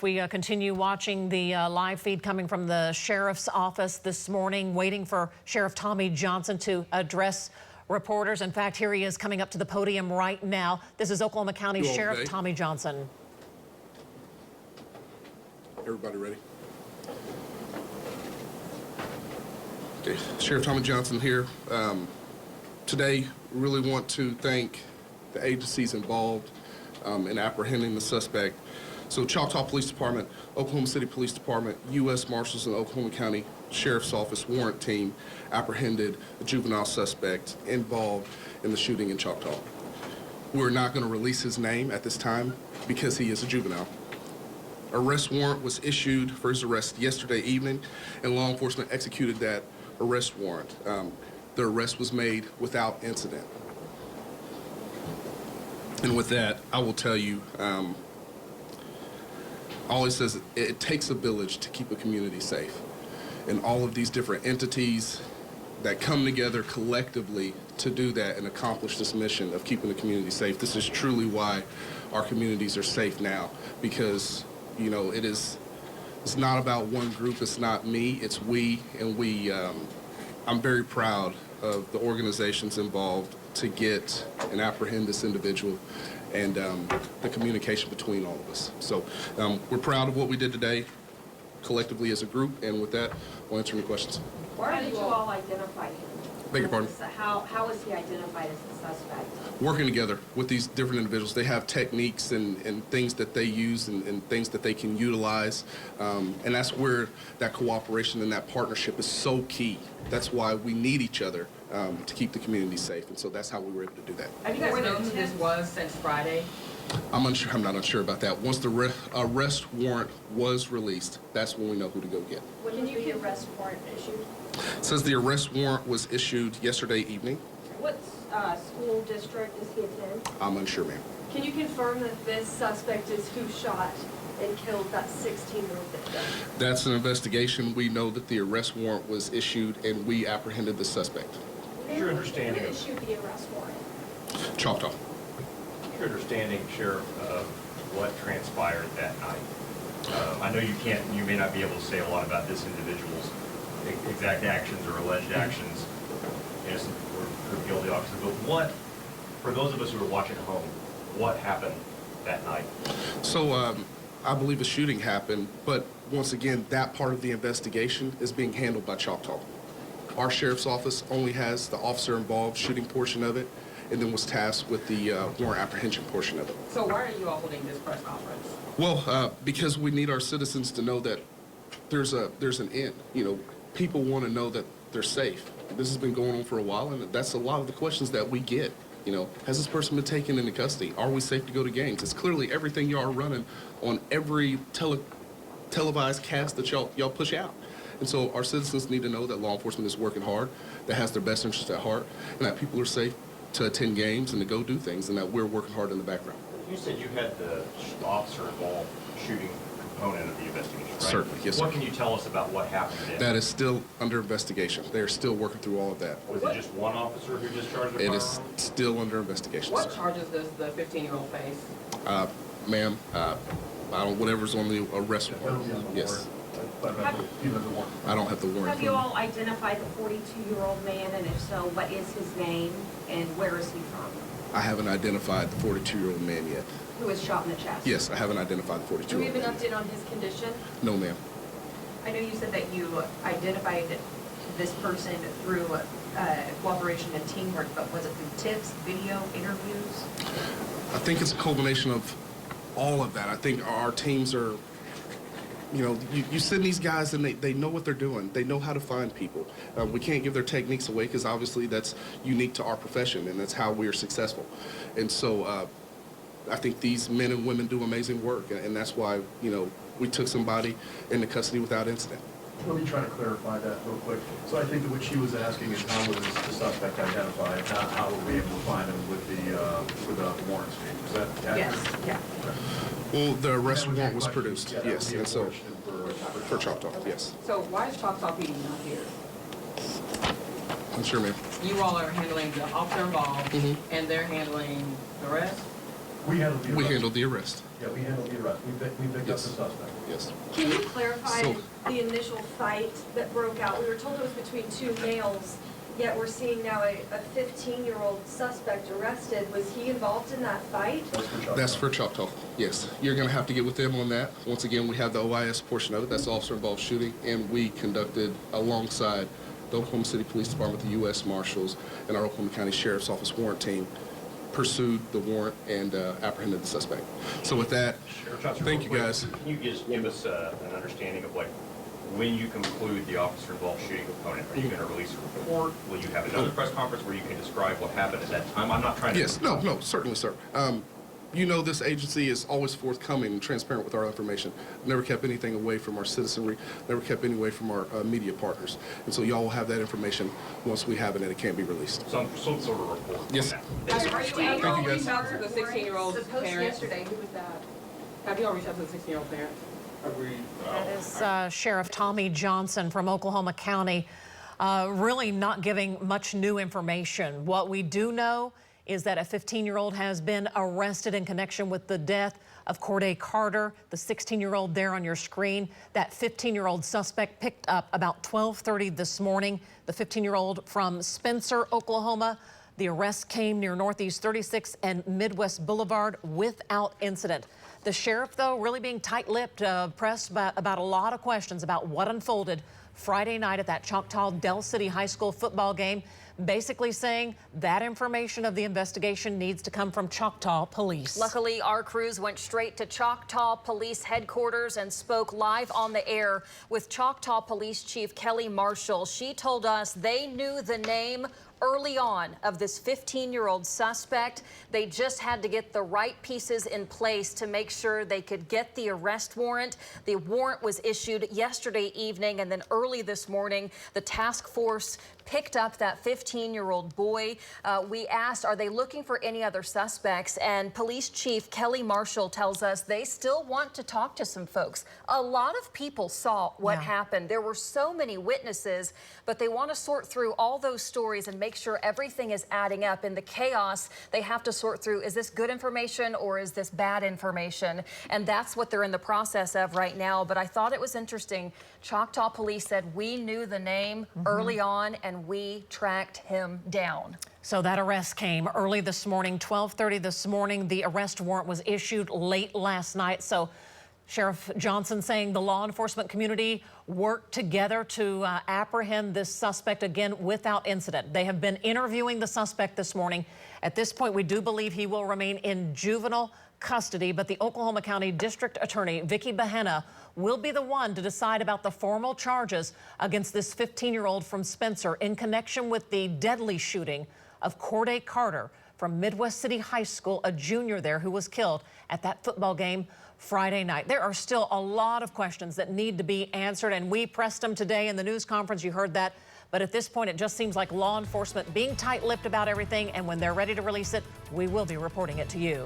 We continue watching the live feed coming from the sheriff's office this morning, waiting for Sheriff Tommy Johnson to address reporters. In fact, here he is coming up to the podium right now. This is Oklahoma County Sheriff Tommy Johnson. Everybody ready? Okay, Sheriff Tommy Johnson here. Today, really want to thank the agencies involved in apprehending the suspect. So Choctaw Police Department, Oklahoma City Police Department, U.S. Marshals and Oklahoma County Sheriff's Office warrant team apprehended a juvenile suspect involved in the shooting in Choctaw. We're not going to release his name at this time because he is a juvenile. Arrest warrant was issued for his arrest yesterday evening, and law enforcement executed that arrest warrant. The arrest was made without incident. And with that, I will tell you, always says it takes a village to keep a community safe. And all of these different entities that come together collectively to do that and accomplish this mission of keeping the community safe. This is truly why our communities are safe now, because, you know, it's not about one group, it's not me, it's we, and we, I'm very proud of the organizations involved to get and apprehend this individual and the communication between all of us. So we're proud of what we did today collectively as a group, and with that, we'll answer any questions. Why did you all identify him? Beg your pardon? How was he identified as the suspect? Working together with these different individuals. They have techniques and things that they use and things that they can utilize. And that's where that cooperation and that partnership is so key. That's why we need each other to keep the community safe. And so that's how we were able to do that. Have you guys known who this was since Friday? I'm unsure. I'm not unsure about that. Once the arrest warrant was released, that's when we know who to go get. When did the arrest warrant issued? It says the arrest warrant was issued yesterday evening. What school district does he attend? I'm unsure, ma'am. Can you confirm that this suspect is who shot and killed that 16-year-old victim? That's an investigation. We know that the arrest warrant was issued and we apprehended the suspect. What's your understanding Who of issued the arrest warrant? Choctaw. what's your understanding, Sheriff, of what transpired that night? I know you may not be able to say a lot about this individual's exact actions or alleged actions, innocent or guilty, obviously, but what, for those of us who are watching at home, what happened that night? So I believe a shooting happened, but once again, that part of the investigation is being handled by Choctaw. Our sheriff's office only has the officer involved shooting portion of it, and then was tasked with the warrant apprehension portion of it. So why are you all holding this press conference? Well, because we need our citizens to know that there's an end. You know, people want to know that they're safe. This has been going on for a while, and that's a lot of the questions that we get. You know, has this person been taken into custody? Are we safe to go to games? It's clearly everything y'all are running on every televised cast that y'all push out. And so our citizens need to know that law enforcement is working hard, that has their best interests at heart, and that people are safe to attend games and to go do things, and that we're working hard in the background. You said you had the officer involved shooting component of the investigation, right? Certainly, yes, sir. What can you tell us about what happened then? That is still under investigation. They're still working through all of that. Was it just one officer who discharged a It firearm? is still under investigation, What sir. charges does the 15-year-old face? Ma'am, whatever's on the arrest warrant. Yes. I don't have the warrant. Have you all identified the 42-year-old man, and if so, what is his name and where is he from? I haven't identified the 42-year-old man yet. Who was shot in the chest? Yes, I haven't identified the Do we 42-year-old have an man. update on his condition? No, ma'am. I know you said that you identified this person through cooperation and teamwork, but was it through tips, video, interviews? I think it's a culmination of all of that. I think our teams are, you know, you send these guys and they know what they're doing. They know how to find people. We can't give their techniques away because obviously that's unique to our profession and that's how we are successful. And so I think these men and women do amazing work, and that's why, you know, we took somebody into custody without incident. Let me try to clarify that real quick. So I think that what she was asking is how was the suspect identified? How were we able to find him with the warrants being? Is that accurate? Yes, yeah. Well, the arrest That was warrant your was question. produced, Yeah, that yes, would be a and so question for Choctaw, yes. So why is Choctaw PD not here? I'm sure, ma'am. You all are handling the officer involved, Mhm. and they're handling the rest? We handled the We arrest. handled the arrest. Yeah, we handled the arrest. We picked up the Yes. suspect. Yes. Can you clarify So- the initial fight that broke out? We were told it was between two males, yet we're seeing now a 15-year-old suspect arrested. Was he involved in that fight? That's for Choctaw. That's for Choctaw. Yes. You're going to have to get with them on that. Once again, we have the OIS portion of it. That's the officer-involved shooting. And we conducted, alongside the Oklahoma City Police Department, the U.S. Marshals, and our Oklahoma County Sheriff's Office warrant team, pursued the warrant and apprehended the suspect. So with that, thank you guys. Can you just give us an understanding of, like, when you conclude the officer-involved shooting component? Are you going to release a report? Will you have another press conference where you can describe what happened at that time? I'm not trying to... Yes, no, certainly, sir. You know, this agency is always forthcoming and transparent with our information. Never kept anything away from our citizenry, never kept any away from our media partners. And so y'all will have that information once we have it and it can be released. Some sort of report. Yes. on that. Are you Thank you, guys. reached out to the 16-year-old's The post parents? yesterday, who was that? Have you all reached out to the 16-year-old parents? That is Sheriff Tommy Johnson from Oklahoma County, really not giving much new information. What we do know is that a 15-year-old has been arrested in connection with the death of Corday Carter, the 16-year-old there on your screen. That 15-year-old suspect picked up about 12:30 this morning, the 15-year-old from Spencer, Oklahoma. The arrest came near Northeast 36th and Midwest Boulevard without incident. The sheriff, though, really being tight-lipped, pressed about a lot of questions about what unfolded Friday night at that Choctaw Del City High School football game, basically saying that information of the investigation needs to come from Choctaw Police. Luckily, our crews went straight to Choctaw Police headquarters and spoke live on the air with Choctaw Police Chief Kelly Marshall. She told us they knew the name early on of this 15-year-old suspect. They just had to get the right pieces in place to make sure they could get the arrest warrant. The warrant was issued yesterday evening, and then early this morning, the task force picked up that 15-year-old boy. We asked, are they looking for any other suspects? And Police Chief Kelly Marshall tells us they still want to talk to some folks. A lot of people saw what happened. There were so many witnesses, but they want to sort through all those stories and make sure everything is adding up. In the chaos, they have to sort through, is this good information or is this bad information? And that's what they're in the process of right now. But I thought it was interesting. Choctaw Police said we knew the name early on and we tracked him down. So that arrest came early this morning, 12:30 this morning. The arrest warrant was issued late last night. So Sheriff Johnson saying the law enforcement community worked together to apprehend this suspect again without incident. They have been interviewing the suspect this morning. At this point, we do believe he will remain in juvenile custody, but the Oklahoma County District Attorney, Vicky Behenna, will be the one to decide about the formal charges against this 15-year-old from Spencer in connection with the deadly shooting of Corday Carter from Midwest City High School, a junior there who was killed at that football game Friday night. There are still a lot of questions that need to be answered, and we pressed them today in the news conference. You heard that. But at this point, it just seems like law enforcement being tight-lipped about everything, and when they're ready to release it, we will be reporting it to you.